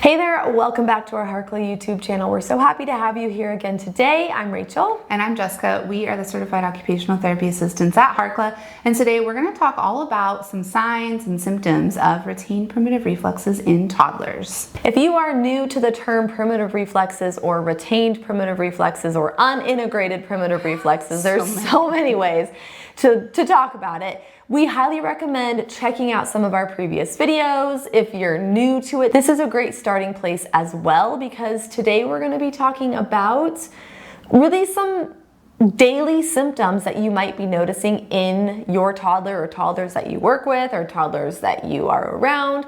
Hey there, welcome back to our Harkla YouTube channel. We're so happy to have you here again today. I'm Rachel. And I'm Jessica. We are the Certified Occupational Therapy Assistants at Harkla. And today we're going to talk all about some signs and symptoms of retained primitive reflexes in toddlers. If you are new to the term primitive reflexes or retained primitive reflexes or unintegrated primitive reflexes, there's so many ways to talk about it. We highly recommend checking out some of our previous videos. If you're new to it, this is a great starting place as well, because today we're going to be talking about really some daily symptoms that you might be noticing in your toddler or toddlers that you work with or toddlers that you are around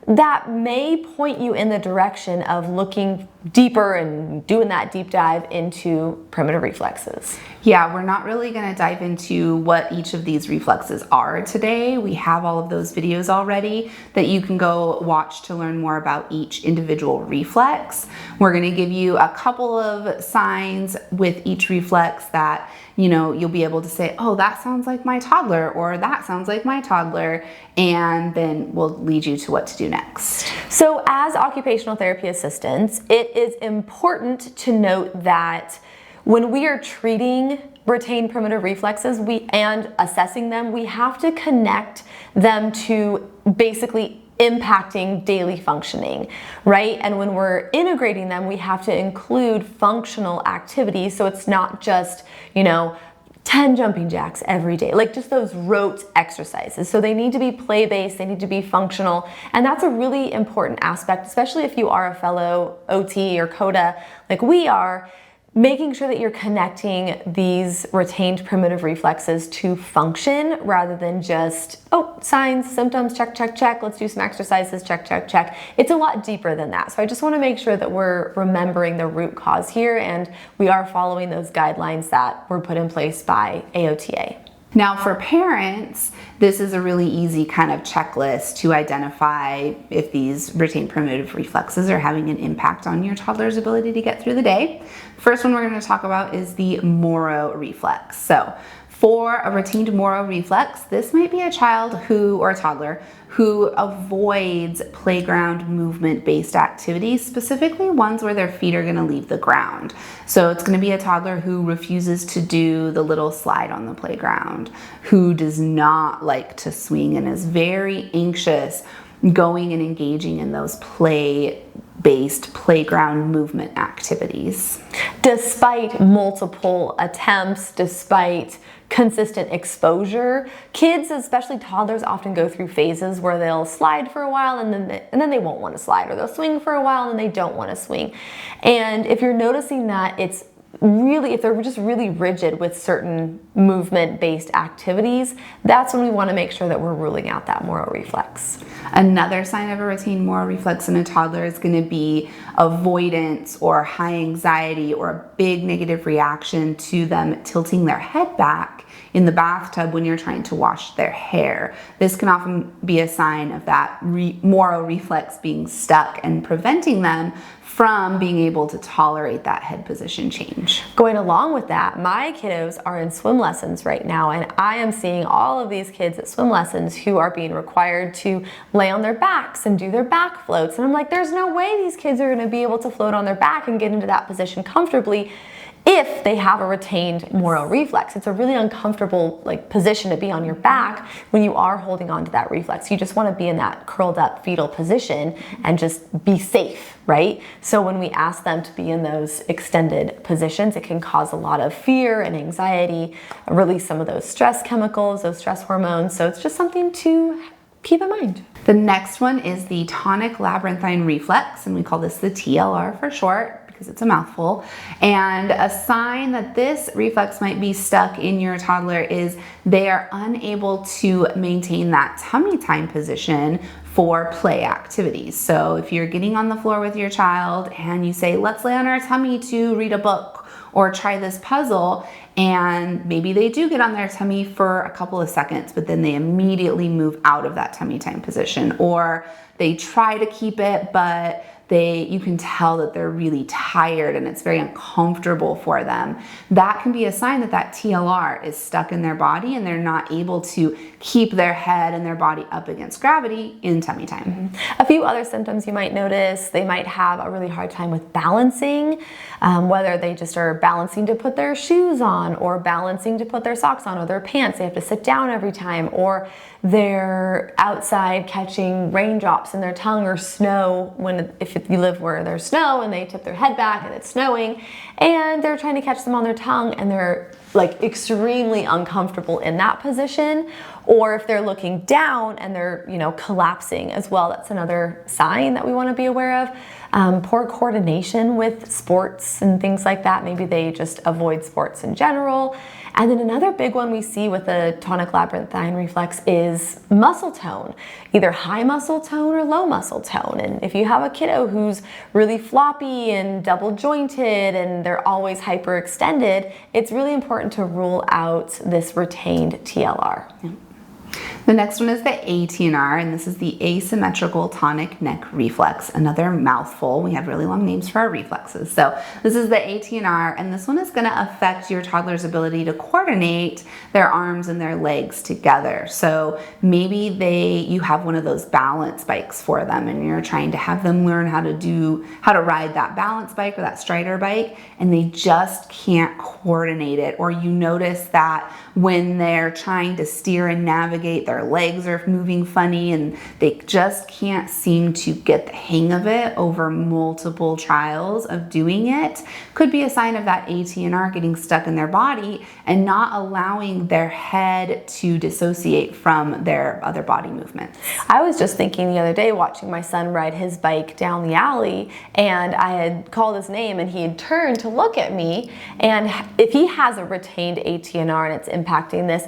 that may point you in the direction of looking deeper and doing that deep dive into primitive reflexes. Yeah, we're not really going to dive into what each of these reflexes are today. We have all of those videos already that you can go watch to learn more about each individual reflex. We're going to give you a couple of signs with each reflex that, you know, you'll be able to say, oh, that sounds like my toddler, or that sounds like my toddler, and then we'll lead you to what to do next. So as occupational therapy assistants, it is important to note that when we are treating retained primitive reflexes and assessing them, we have to connect them to basically impacting daily functioning, right? And when we're integrating them, we have to include functional activities. So it's not just, 10 jumping jacks every day, like just those rote exercises. So they need to be play-based, they need to be functional. And that's a really important aspect, especially if you are a fellow OT or CODA like we are, making sure that you're connecting these retained primitive reflexes to function rather than just, oh, signs, symptoms, check, check, check, let's do some exercises, check, check, check. It's a lot deeper than that. So I just want to make sure that we're remembering the root cause here and we are following those guidelines that were put in place by AOTA. Now for parents, this is a really easy kind of checklist to identify if these retained primitive reflexes are having an impact on your toddler's ability to get through the day. First one we're going to talk about is the Moro reflex. So for a retained Moro reflex, this might be a child or a toddler who avoids playground movement-based activities, specifically ones where their feet are going to leave the ground. So it's going to be a toddler who refuses to do the little slide on the playground, who does not like to swing and is very anxious going and engaging in those play-based playground movement activities. Despite multiple attempts, despite consistent exposure, kids, especially toddlers, often go through phases where they'll slide for a while and then they won't want to slide, or they'll swing for a while and they don't want to swing. And if you're noticing that if they're just really rigid with certain movement-based activities, that's when we want to make sure that we're ruling out that Moro reflex. Another sign of a retained Moro reflex in a toddler is going to be avoidance or high anxiety or a big negative reaction to them tilting their head back in the bathtub when you're trying to wash their hair. This can often be a sign of that Moro reflex being stuck and preventing them from being able to tolerate that head position change. Going along with that, my kiddos are in swim lessons right now, and I am seeing all of these kids at swim lessons who are being required to lay on their backs and do their back floats. And I'm like, there's no way these kids are going to be able to float on their back and get into that position comfortably if they have a retained Moro reflex. It's a really uncomfortable position to be on your back when you are holding on to that reflex. You just want to be in that curled up fetal position and just be safe, right? So when we ask them to be in those extended positions, it can cause a lot of fear and anxiety, release some of those stress chemicals, those stress hormones. So it's just something to keep in mind. The next one is the tonic labyrinthine reflex, and we call this the TLR for short, because it's a mouthful. And a sign that this reflex might be stuck in your toddler is they are unable to maintain that tummy time position for play activities. So if you're getting on the floor with your child and you say, let's lay on our tummy to read a book or try this puzzle, and maybe they do get on their tummy for a couple of seconds, but then they immediately move out of that tummy time position, or they try to keep it, but you can tell that they're really tired and it's very uncomfortable for them, that can be a sign that that TLR is stuck in their body and they're not able to keep their head and their body up against gravity in tummy time. A few other symptoms you might notice: they might have a really hard time with balancing, whether they just are balancing to put their shoes on or balancing to put their socks on or their pants. They have to sit down every time, or they're outside catching raindrops in their tongue or snow if you live where there's snow and they tip their head back and it's snowing and they're trying to catch them on their tongue and they're like extremely uncomfortable in that position. Or if they're looking down and they're, collapsing as well, that's another sign that we want to be aware of. Poor coordination with sports and things like that. Maybe they just avoid sports in general. And then another big one we see with the tonic labyrinthine reflex is muscle tone, either high muscle tone or low muscle tone. And if you have a kiddo who's really floppy and double jointed and they're always hyperextended, it's really important to rule out this retained TLR. The next one is the ATNR, and this is the asymmetrical tonic neck reflex. Another mouthful. We have really long names for our reflexes. So this is the ATNR, and this one is going to affect your toddler's ability to coordinate their arms and their legs together. So maybe you have one of those balance bikes for them, and you're trying to have them learn how to ride that balance bike or that strider bike, and they just can't coordinate it. Or you notice that when they're trying to steer and navigate, their legs are moving funny and they just can't seem to get the hang of it over multiple trials of doing it. Could be a sign of that ATNR getting stuck in their body and not allowing their head to dissociate from their other body movements. I was just thinking the other day, watching my son ride his bike down the alley, and I had called his name and he had turned to look at me, and if he has a retained ATNR and it's impacting this,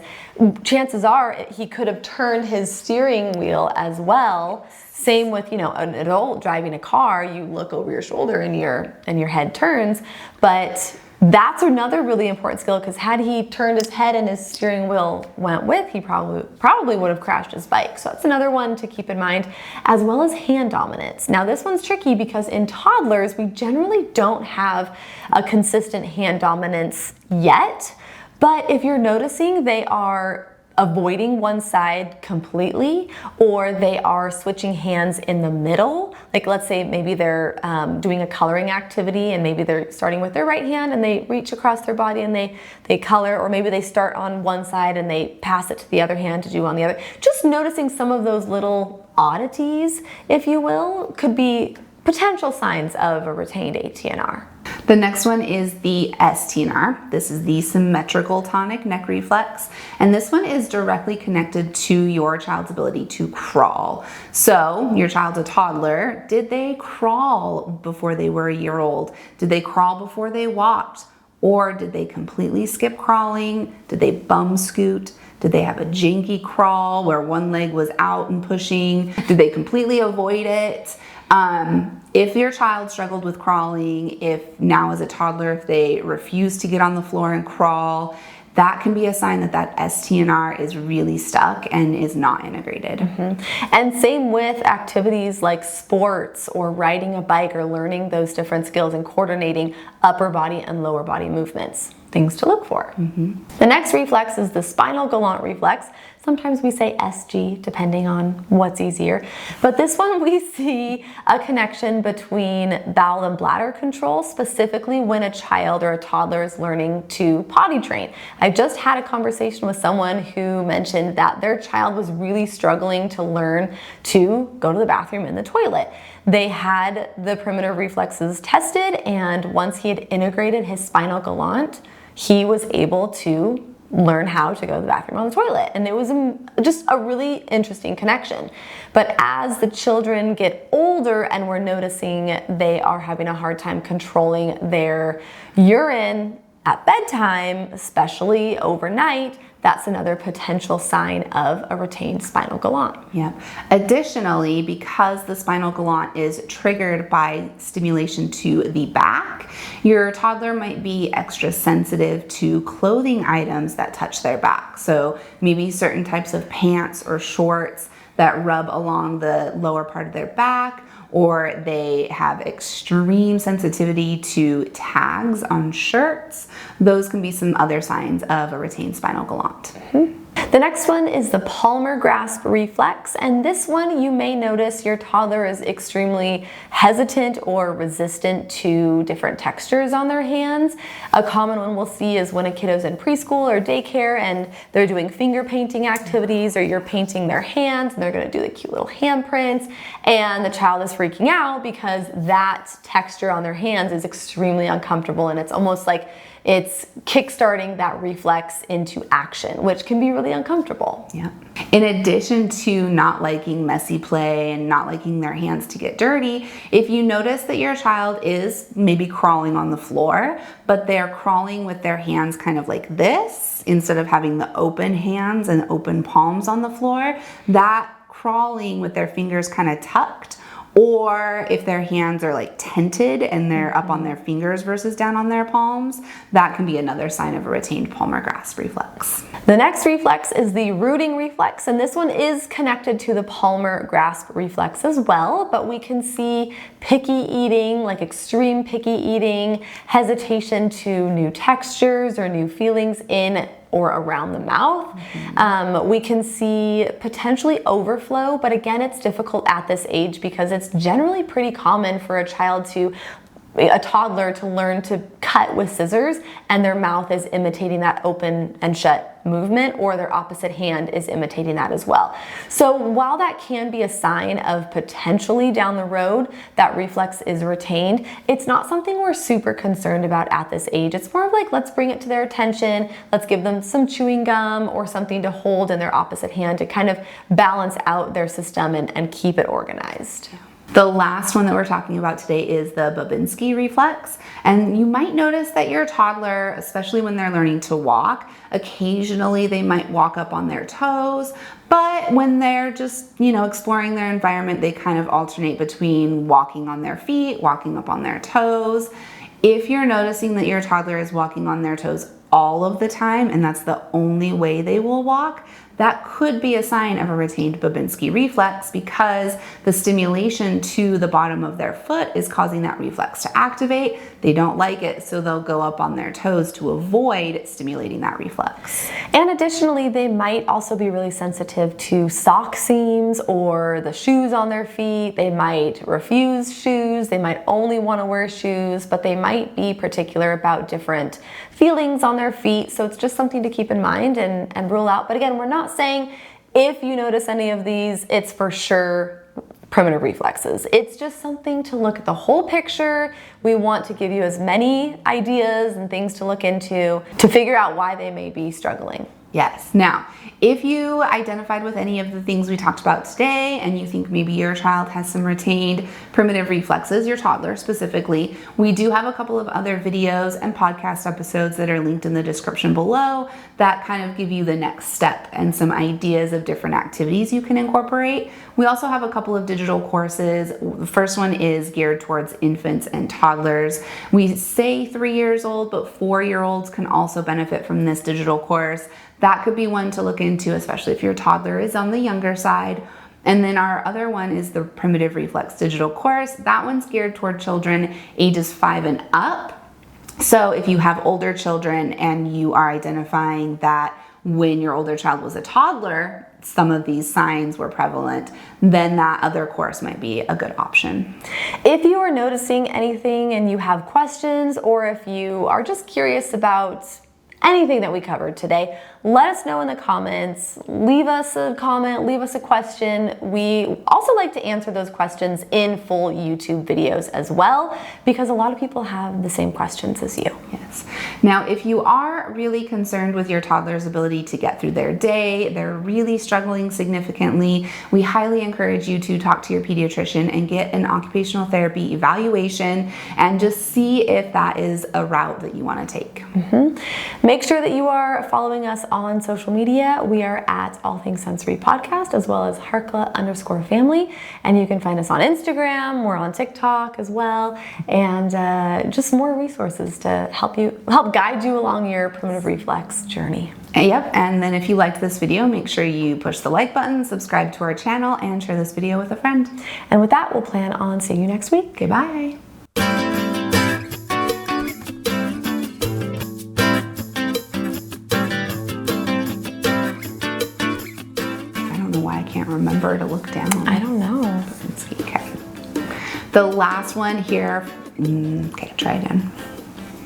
chances are he could have turned his steering wheel as well. Same with, an adult driving a car, you look over your shoulder and your head turns. But that's another really important skill, because had he turned his head and his steering wheel went with, he probably would have crashed his bike. So that's another one to keep in mind, as well as hand dominance. Now this one's tricky because in toddlers, we generally don't have a consistent hand dominance yet. But if you're noticing they are avoiding one side completely, or they are switching hands in the middle, like let's say maybe they're doing a coloring activity and maybe they're starting with their right hand and they reach across their body and they color, or maybe they start on one side and they pass it to the other hand to do on the other. Just noticing some of those little oddities, if you will, could be potential signs of a retained ATNR. The next one is the STNR. This is the symmetrical tonic neck reflex, and this one is directly connected to your child's ability to crawl. So your child's a toddler. Did they crawl before they were a year old? Did they crawl before they walked? Or did they completely skip crawling? Did they bum scoot? Did they have a janky crawl where one leg was out and pushing? Did they completely avoid it? If your child struggled with crawling, if now as a toddler, if they refuse to get on the floor and crawl, that can be a sign that that STNR is really stuck and is not integrated. And same with activities like sports or riding a bike or learning those different skills and coordinating upper body and lower body movements. Things to look for. The next reflex is the spinal galant reflex. Sometimes we say SG, depending on what's easier. But this one we see a connection between bowel and bladder control, specifically when a child or a toddler is learning to potty train. I just had a conversation with someone who mentioned that their child was really struggling to learn to go to the bathroom in the toilet. They had the primitive reflexes tested, and once he had integrated his spinal galant, he was able to learn how to go to the bathroom on the toilet. And it was just a really interesting connection. But as the children get older and we're noticing they are having a hard time controlling their urine at bedtime, especially overnight, that's another potential sign of a retained spinal galant. Yeah. Additionally, because the spinal galant is triggered by stimulation to the back, your toddler might be extra sensitive to clothing items that touch their back. So maybe certain types of pants or shorts that rub along the lower part of their back, or they have extreme sensitivity to tags on shirts, those can be some other signs of a retained spinal galant. The next one is the palmar grasp reflex, and this one you may notice your toddler is extremely hesitant or resistant to different textures on their hands. A common one we'll see is when a kiddo's in preschool or daycare and they're doing finger painting activities, or you're painting their hands and they're going to do the cute little handprints, and the child is freaking out because that texture on their hands is extremely uncomfortable, and it's almost like it's kickstarting that reflex into action, which can be really uncomfortable. Yeah. In addition to not liking messy play and not liking their hands to get dirty, if you notice that your child is maybe crawling on the floor, but they're crawling with their hands kind of like this, instead of having the open hands and open palms on the floor, that crawling with their fingers kind of tucked, or if their hands are like tented and they're up on their fingers versus down on their palms, that can be another sign of a retained palmar grasp reflex. The next reflex is the rooting reflex, and this one is connected to the palmar grasp reflex as well, but we can see picky eating, like extreme picky eating, hesitation to new textures or new feelings in or around the mouth. We can see potentially overflow, but again, it's difficult at this age because it's generally pretty common for a toddler to learn to cut with scissors and their mouth is imitating that open and shut movement, or their opposite hand is imitating that as well. So while that can be a sign of potentially down the road that reflex is retained, it's not something we're super concerned about at this age. It's more of like, let's bring it to their attention, let's give them some chewing gum or something to hold in their opposite hand to kind of balance out their system and keep it organized. The last one that we're talking about today is the Babinski reflex, and you might notice that your toddler, especially when they're learning to walk, occasionally they might walk up on their toes, but when they're just, exploring their environment, they kind of alternate between walking on their feet, walking up on their toes. If you're noticing that your toddler is walking on their toes all of the time, and that's the only way they will walk, that could be a sign of a retained Babinski reflex, because the stimulation to the bottom of their foot is causing that reflex to activate. They don't like it, so they'll go up on their toes to avoid stimulating that reflex. And additionally, they might also be really sensitive to sock seams or the shoes on their feet. They might refuse shoes. They might only want to wear shoes, but they might be particular about different feelings on their feet. So it's just something to keep in mind and rule out. But again, we're not saying if you notice any of these, it's for sure primitive reflexes. It's just something to look at the whole picture. We want to give you as many ideas and things to look into to figure out why they may be struggling. Yes. Now, if you identified with any of the things we talked about today and you think maybe your child has some retained primitive reflexes, your toddler specifically, we do have a couple of other videos and podcast episodes that are linked in the description below that kind of give you the next step and some ideas of different activities you can incorporate. We also have a couple of digital courses. The first one is geared towards infants and toddlers. We say 3 years old, but 4-year-olds can also benefit from this digital course. That could be one to look into, especially if your toddler is on the younger side. And then our other one is the Primitive Reflex digital course. That one's geared toward children ages 5 and up. So if you have older children and you are identifying that when your older child was a toddler, some of these signs were prevalent, then that other course might be a good option. If you are noticing anything and you have questions, or if you are just curious about anything that we covered today, let us know in the comments. Leave us a comment, leave us a question. We also like to answer those questions in full YouTube videos as well, because a lot of people have the same questions as you. Yes. Now, if you are really concerned with your toddler's ability to get through their day, they're really struggling significantly, we highly encourage you to talk to your pediatrician and get an occupational therapy evaluation and just see if that is a route that you want to take. Make sure that you are following us on social media. We are at All Things Sensory Podcast, as well as Harkla_family. And you can find us on Instagram. We're on TikTok as well. And just more resources to help guide you along your primitive reflex journey. Yep, and then if you liked this video, make sure you push the like button, subscribe to our channel, and share this video with a friend. And with that, we'll plan on seeing you next week. Goodbye. I don't know why I can't remember to look down. I don't know. Okay. The last one here, okay, try again.